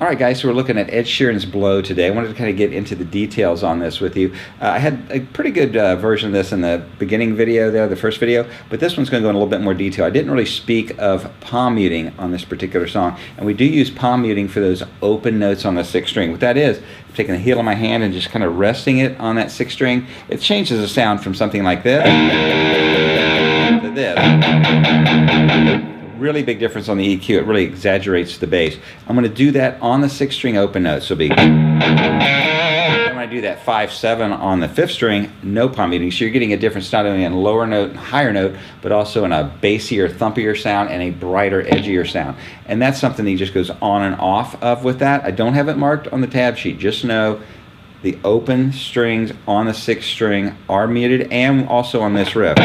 All right, guys, so we're looking at Ed Sheeran's Blow today. I wanted to kind of get into the details on this with you. I had a pretty good version of this in the beginning video there, the first video, but this one's going to go in a little bit more detail. I didn't really speak of palm muting on this particular song, and we do use palm muting for those open notes on the sixth string. What that is, I'm taking the heel of my hand and just kind of resting it on that sixth string. It changes the sound from something like this to this. Really big difference on the EQ. It really exaggerates the bass. I'm going to do that on the sixth string open note. So be. And when I do that 5/7 on the fifth string, no palm muting. So you're getting a difference not only in lower note and higher note, but also in a bassier, thumpier sound and a brighter, edgier sound. And that's something that just goes on and off of with that. I don't have it marked on the tab sheet. Just know the open strings on the sixth string are muted, and also on this riff.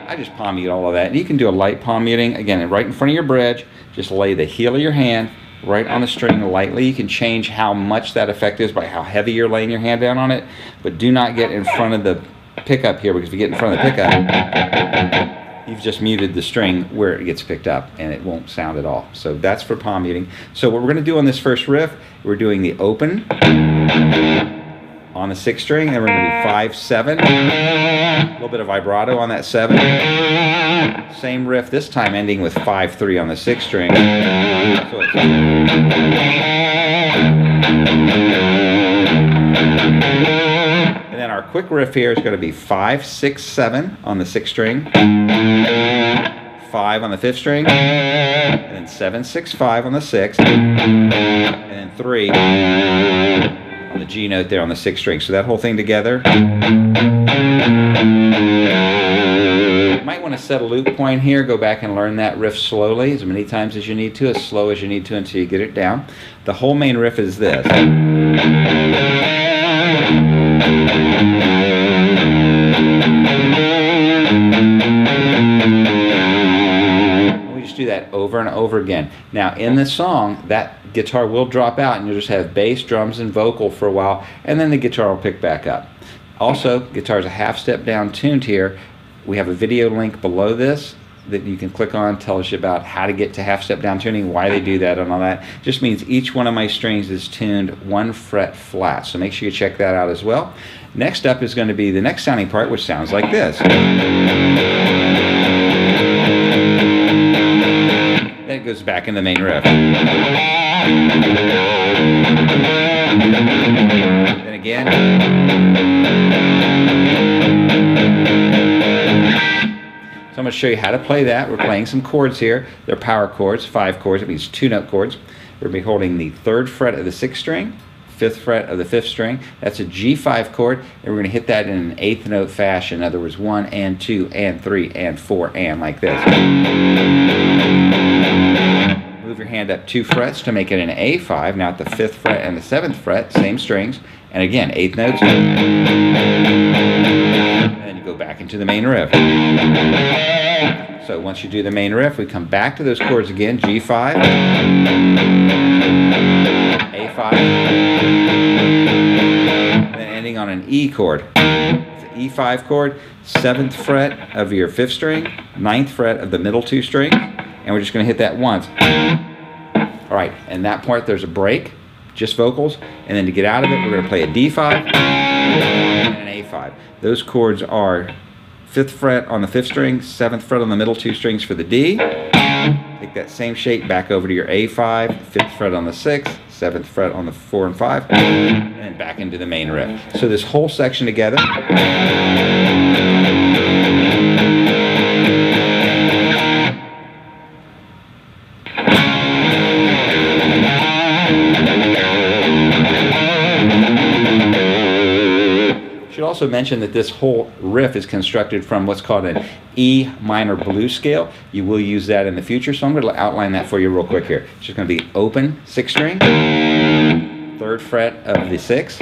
I just palm mute all of that. And you can do a light palm muting, again, right in front of your bridge. Just lay the heel of your hand right on the string lightly. You can change how much that effect is by how heavy you're laying your hand down on it, but do not get in front of the pickup here, because if you get in front of the pickup, you've just muted the string where it gets picked up and it won't sound at all. So that's for palm muting. So what we're going to do on this first riff, we're doing the open on the sixth string, and we're going to do 5/7, a little bit of vibrato on that 7. Same riff this time, ending with 5/3 on the sixth string. So and then our quick riff here is going to be 5/6/7 on the sixth string, 5 on the fifth string, and then 7/6/5 on the sixth, and then 3 on the G note there on the sixth string. So that whole thing together. You might want to set a loop point here, go back and learn that riff slowly, as many times as you need to, as slow as you need to until you get it down. The whole main riff is this. We just do that over and over again. Now in this song, that guitar will drop out and you'll just have bass, drums, and vocal for a while, and then the guitar will pick back up. Also, guitar is a half step down tuned here. We have a video link below this that you can click on, tells you about how to get to half step down tuning, why they do that and all that. Just means each one of my strings is tuned 1 fret flat, so make sure you check that out as well. Next up is going to be the next sounding part, which sounds like this. Then it goes back in the main riff. Then again. So I'm going to show you how to play that. We're playing some chords here. They're power chords, 5 chords. It means 2-note chords. We're going to be holding the 3rd fret of the 6th string, 5th fret of the 5th string. That's a G5 chord, and we're going to hit that in an 8th note fashion. In other words, 1 and 2 and 3 and 4 and like this. Move your hand up 2 frets to make it an A5. Now at the 5th fret and the 7th fret, same strings. And again, 8th notes. Go back into the main riff. So once you do the main riff, we come back to those chords again, G5, A5, then ending on an E chord. It's an E5 chord, 7th fret of your 5th string, 9th fret of the middle 2 strings, and we're just going to hit that once. All right, and that part there's a break, just vocals, and then to get out of it, we're going to play a D5 and an A5. Those chords are 5th fret on the 5th string, 7th fret on the middle 2 strings for the D. Take that same shape back over to your A5, 5th fret on the 6th, 7th fret on the 4 and 5, and then back into the main riff. So this whole section together. Should also mention that this whole riff is constructed from what's called an E minor blues scale. You will use that in the future, so I'm going to outline that for you real quick here. It's just going to be open 6th string, 3rd fret of the 6th,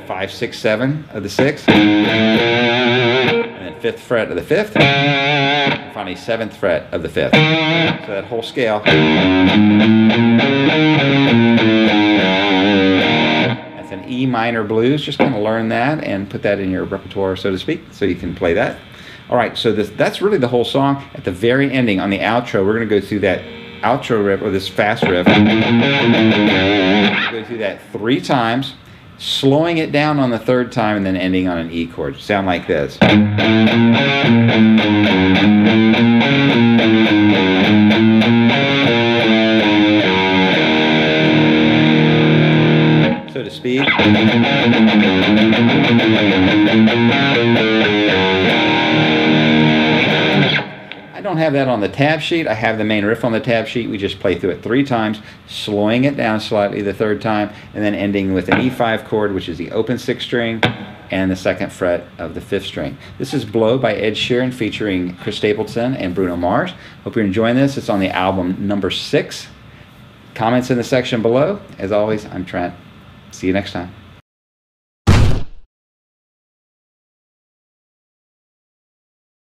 5, 6, 7 of the 6th, and then 5th fret of the 5th, and finally 7th fret of the 5th. So that whole scale. An E minor blues. Just kind of learn that and put that in your repertoire, so to speak, so you can play that. All right, so that's really the whole song. At the very ending, on the outro, we're going to go through that outro riff, or this fast riff. Go through that 3 times, slowing it down on the 3rd time, and then ending on an E chord. Sound like this. So to speed. I don't have that on the tab sheet. I have the main riff on the tab sheet. We just play through it 3 times, slowing it down slightly the 3rd time, and then ending with an E5 chord, which is the open 6th string, and the 2nd fret of the 5th string. This is Blow by Ed Sheeran featuring Chris Stapleton and Bruno Mars. Hope you're enjoying this. It's on the album number 6. Comments in the section below. As always, I'm Trent. See you next time.